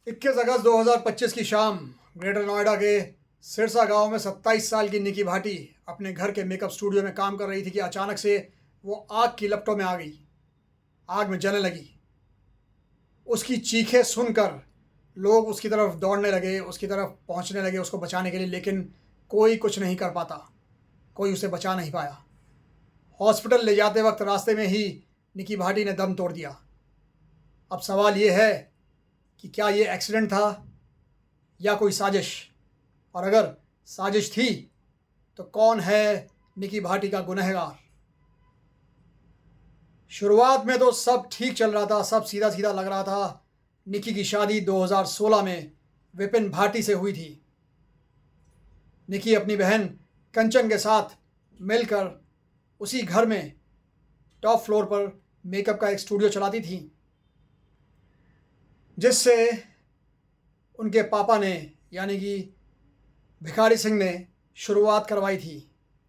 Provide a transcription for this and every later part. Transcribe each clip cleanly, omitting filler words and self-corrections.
21 अगस्त 2025 की शाम ग्रेटर नोएडा के सिरसा गांव में 27 साल की निकी भाटी अपने घर के मेकअप स्टूडियो में काम कर रही थी कि अचानक से वो आग की लपटों में आ गई। आग में जलने लगी। उसकी चीखें सुनकर लोग उसकी तरफ दौड़ने लगे, उसकी तरफ पहुंचने लगे उसको बचाने के लिए, लेकिन कोई कुछ नहीं कर पाता। कोई उसे बचा नहीं पाया। हॉस्पिटल ले जाते वक्त रास्ते में ही निकी भाटी ने दम तोड़ दिया। अब सवाल ये है कि क्या ये एक्सीडेंट था या कोई साजिश, और अगर साजिश थी तो कौन है निकी भाटी का गुनहगार। शुरुआत में तो सब ठीक चल रहा था, सब सीधा सीधा लग रहा था। निकी की शादी 2016 में विपिन भाटी से हुई थी। निकी अपनी बहन कंचन के साथ मिलकर उसी घर में टॉप फ्लोर पर मेकअप का एक स्टूडियो चलाती थी, जिससे उनके पापा ने यानी कि भिखारी सिंह ने शुरुआत करवाई थी।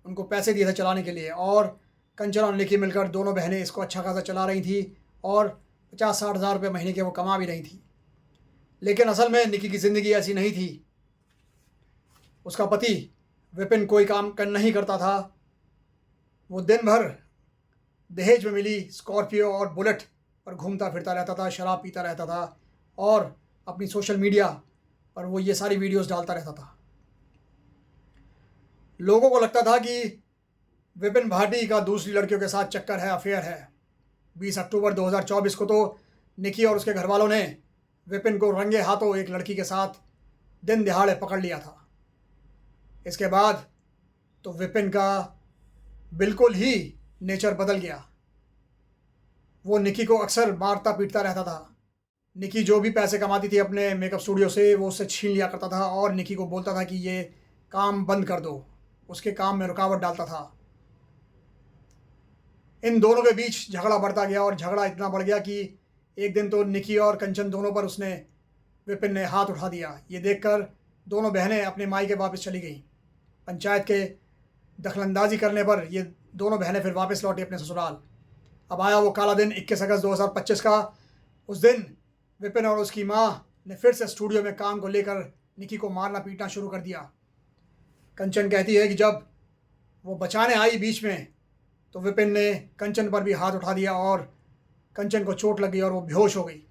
उनको पैसे दिए थे चलाने के लिए, और कंचन और निकी मिलकर दोनों बहनें इसको अच्छा खासा चला रही थी और 50-60 हज़ार रुपये महीने के वो कमा भी रही थी। लेकिन असल में निकी की ज़िंदगी ऐसी नहीं थी। उसका पति विपिन कोई काम नहीं करता था। वो दिन भर दहेज में मिली स्कॉर्पियो और बुलेट पर घूमता फिरता रहता था, शराब पीता रहता था और अपनी सोशल मीडिया पर वो ये सारी वीडियोस डालता रहता था। लोगों को लगता था कि विपिन भाटी का दूसरी लड़कियों के साथ चक्कर है, अफेयर है। 20 अक्टूबर 2024 को तो निकी और उसके घर वालों ने विपिन को रंगे हाथों एक लड़की के साथ दिन दिहाड़े पकड़ लिया था। इसके बाद तो विपिन का बिल्कुल ही नेचर बदल गया। वो निकी को अक्सर मारता पीटता रहता था। निकी जो भी पैसे कमाती थी अपने मेकअप स्टूडियो से, वो उससे छीन लिया करता था और निकी को बोलता था कि ये काम बंद कर दो। उसके काम में रुकावट डालता था। इन दोनों के बीच झगड़ा बढ़ता गया और झगड़ा इतना बढ़ गया कि एक दिन तो निकी और कंचन दोनों पर विपिन ने हाथ उठा दिया। ये देखकर दोनों बहनें अपने मायके वापस चली गई। पंचायत के दखलंदाजी करने पर ये दोनों बहनें फिर वापस लौटी अपने ससुराल। अब आया वो काला दिन 21 अगस्त 2025 का। उस दिन विपिन और उसकी माँ ने फिर से स्टूडियो में काम को लेकर निकी को मारना पीटना शुरू कर दिया। कंचन कहती है कि जब वो बचाने आई बीच में तो विपिन ने कंचन पर भी हाथ उठा दिया और कंचन को चोट लग गई और वो बेहोश हो गई।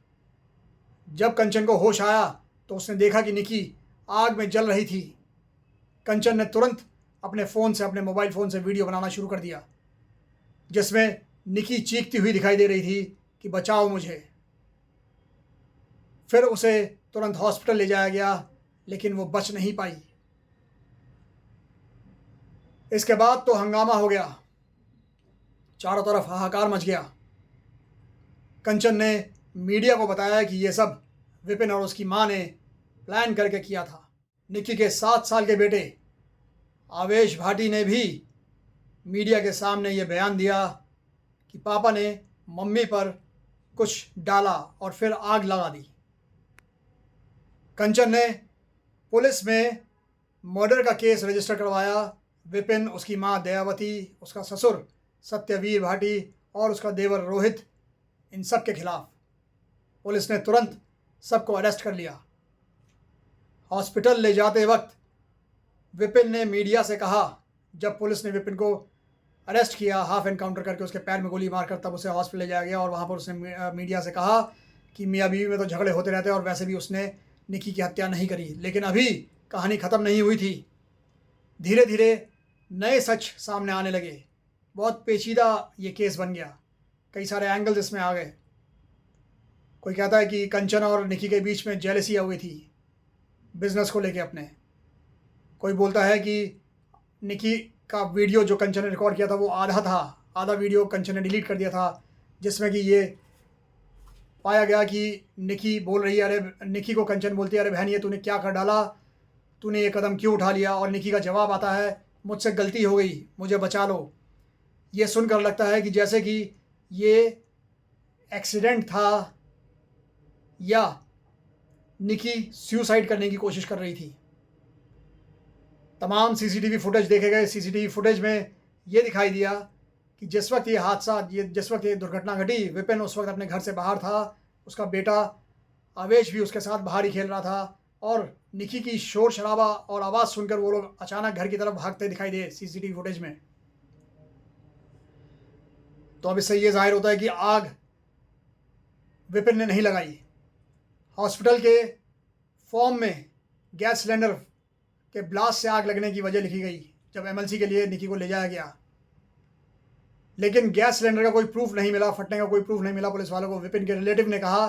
जब कंचन को होश आया तो उसने देखा कि निकी आग में जल रही थी। कंचन ने तुरंत अपने मोबाइल फ़ोन से वीडियो बनाना शुरू कर दिया, जिसमें निकी चीखती हुई दिखाई दे रही थी कि बचाओ मुझे। फिर उसे तुरंत हॉस्पिटल ले जाया गया, लेकिन वो बच नहीं पाई। इसके बाद तो हंगामा हो गया, चारों तरफ हाहाकार मच गया। कंचन ने मीडिया को बताया कि ये सब विपिन और उसकी मां ने प्लान करके किया था। निकी के 7 साल के बेटे आवेश भाटी ने भी मीडिया के सामने ये बयान दिया कि पापा ने मम्मी पर कुछ डाला और फिर आग लगा दी। कंचन ने पुलिस में मर्डर का केस रजिस्टर करवाया। विपिन, उसकी मां दयावती, उसका ससुर सत्यवीर भाटी और उसका देवर रोहित, इन सब के खिलाफ पुलिस ने तुरंत सबको अरेस्ट कर लिया। हॉस्पिटल ले जाते वक्त विपिन ने मीडिया से कहा, जब पुलिस ने विपिन को अरेस्ट किया हाफ एनकाउंटर करके उसके पैर में गोली मारकर, तब उसे हॉस्पिटल ले जाया गया और वहाँ पर उसने मीडिया से कहा कि मियाँ बीवी में तो झगड़े होते रहते हैं और वैसे भी उसने निकी की हत्या नहीं करी। लेकिन अभी कहानी ख़त्म नहीं हुई थी। धीरे धीरे नए सच सामने आने लगे। बहुत पेचीदा ये केस बन गया। कई सारे एंगल्स इसमें आ गए। कोई कहता है कि कंचन और निकी के बीच में जेलसी हो गई थी बिजनेस को लेके अपने। कोई बोलता है कि निकी का वीडियो जो कंचन ने रिकॉर्ड किया था वो आधा था, आधा वीडियो कंचन ने डिलीट कर दिया था, जिसमें कि ये पाया गया कि निकी बोल रही है, अरे निकी को कंचन बोलती है, अरे बहन ये तूने क्या कर डाला, तूने ये कदम क्यों उठा लिया। और निकी का जवाब आता है, मुझसे गलती हो गई, मुझे बचा लो। ये सुनकर लगता है कि जैसे कि ये एक्सीडेंट था या निकी सुसाइड करने की कोशिश कर रही थी। तमाम सीसीटीवी फुटेज देखे गए। सीसीटीवी फुटेज में ये दिखाई दिया कि जिस वक्त ये दुर्घटना घटी, विपिन उस वक्त अपने घर से बाहर था। उसका बेटा आवेश भी उसके साथ बाहर ही खेल रहा था और निकी की शोर शराबा और आवाज़ सुनकर वो लोग अचानक घर की तरफ भागते दिखाई दे सीसीटीवी फुटेज में। तो अब इससे ये जाहिर होता है कि आग विपिन ने नहीं लगाई। हॉस्पिटल के फॉर्म में गैस सिलेंडर के ब्लास्ट से आग लगने की वजह लिखी गई जब एमएलसी के लिए निकी को ले जाया गया, लेकिन गैस सिलेंडर का कोई प्रूफ नहीं मिला, फटने का कोई प्रूफ नहीं मिला पुलिस वालों को। विपिन के रिलेटिव ने कहा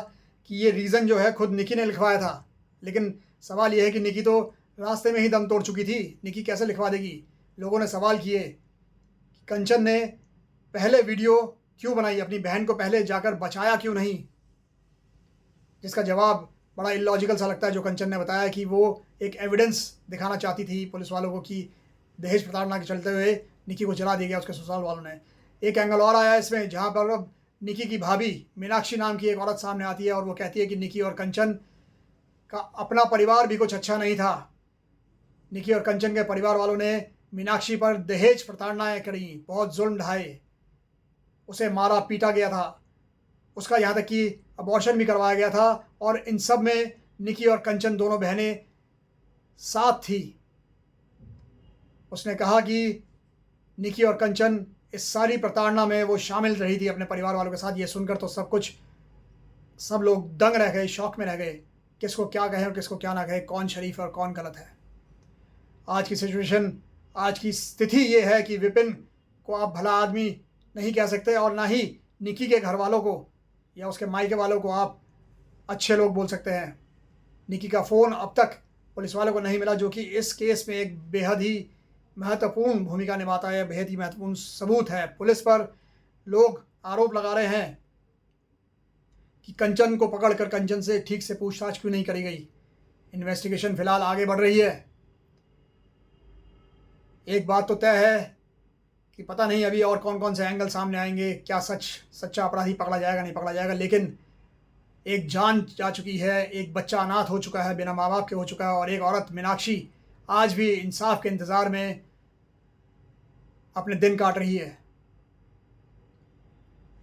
कि ये रीज़न जो है खुद निकी ने लिखवाया था, लेकिन सवाल ये है कि निकी तो रास्ते में ही दम तोड़ चुकी थी, निकी कैसे लिखवा देगी। लोगों ने सवाल किए कि कंचन ने पहले वीडियो क्यों बनाई, अपनी बहन को पहले जाकर बचाया क्यों नहीं, जिसका जवाब बड़ा इलॉजिकल सा लगता है। जो कंचन ने बताया कि वो एक एविडेंस दिखाना चाहती थी पुलिस वालों को कि दहेज प्रताड़ना के चलते हुए निकी को जला दिया गया उसके ससुराल वालों ने। एक एंगल और आया इसमें जहाँ पर अब निकी की भाभी मीनाक्षी नाम की एक औरत सामने आती है और वो कहती है कि निकी और कंचन का अपना परिवार भी कुछ अच्छा नहीं था। निकी और कंचन के परिवार वालों ने मीनाक्षी पर दहेज प्रताड़नाएँ करी, बहुत जुल्म ढाए, उसे मारा पीटा गया था, उसका यहाँ तक कि अबॉर्शन भी करवाया गया था और इन सब में निकी और कंचन दोनों बहनें साथ थी। उसने कहा कि निकी और कंचन इस सारी प्रताड़ना में वो शामिल रही थी अपने परिवार वालों के साथ। ये सुनकर तो सब लोग दंग रह गए, शौक में रह गए, किसको क्या कहें और किसको क्या ना कहें, कौन शरीफ है और कौन गलत है। आज की सिचुएशन, आज की स्थिति ये है कि विपिन को आप भला आदमी नहीं कह सकते और ना ही निकी के घर वालों को या उसके मायके वालों को आप अच्छे लोग बोल सकते हैं। निकी का फ़ोन अब तक पुलिस वालों को नहीं मिला, जो कि इस केस में एक बेहद ही महत्वपूर्ण भूमिका निभाता है, बेहद ही महत्वपूर्ण सबूत है। पुलिस पर लोग आरोप लगा रहे हैं कि कंचन को पकड़कर कंचन से ठीक से पूछताछ क्यों नहीं करी गई। इन्वेस्टिगेशन फ़िलहाल आगे बढ़ रही है। एक बात तो तय है कि पता नहीं अभी और कौन कौन से एंगल सामने आएंगे, क्या सच्चा अपराधी पकड़ा जाएगा नहीं पकड़ा जाएगा, लेकिन एक जान जा चुकी है, एक बच्चा अनाथ हो चुका है, बिना माँ बाप के हो चुका है, और एक औरत मीनाक्षी आज भी इंसाफ के इंतज़ार में अपने दिन काट रही है।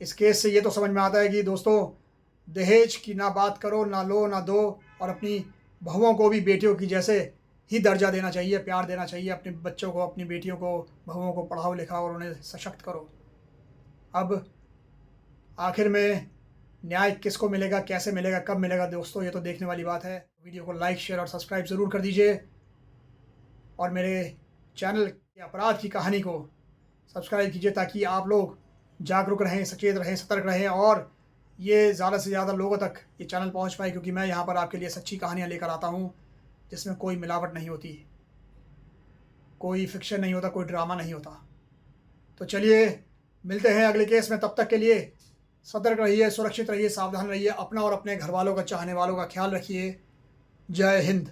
इस केस से ये तो समझ में आता है कि दोस्तों, दहेज की ना बात करो, ना लो ना दो, और अपनी बहुओं को भी बेटियों की जैसे ही दर्जा देना चाहिए, प्यार देना चाहिए। अपने बच्चों को, अपनी बेटियों को, बहुओं को पढ़ाओ लिखाओ और उन्हें सशक्त करो। अब आखिर में न्याय किसको मिलेगा, कैसे मिलेगा, कब मिलेगा दोस्तों, ये तो देखने वाली बात है। वीडियो को लाइक, शेयर और सब्सक्राइब ज़रूर कर दीजिए और मेरे चैनल के अपराध की कहानी को सब्सक्राइब कीजिए ताकि आप लोग जागरूक रहें, सचेत रहें, सतर्क रहें और ये ज़्यादा से ज़्यादा लोगों तक ये चैनल पहुंच पाए, क्योंकि मैं यहाँ पर आपके लिए सच्ची कहानियाँ लेकर आता हूँ जिसमें कोई मिलावट नहीं होती, कोई फिक्शन नहीं होता, कोई ड्रामा नहीं होता। तो चलिए मिलते हैं अगले केस में। तब तक के लिए सतर्क रहिए, सुरक्षित रहिए, सावधान रहिए, अपना और अपने घर वालों का, चाहने वालों का ख्याल रखिए। जय हिंद।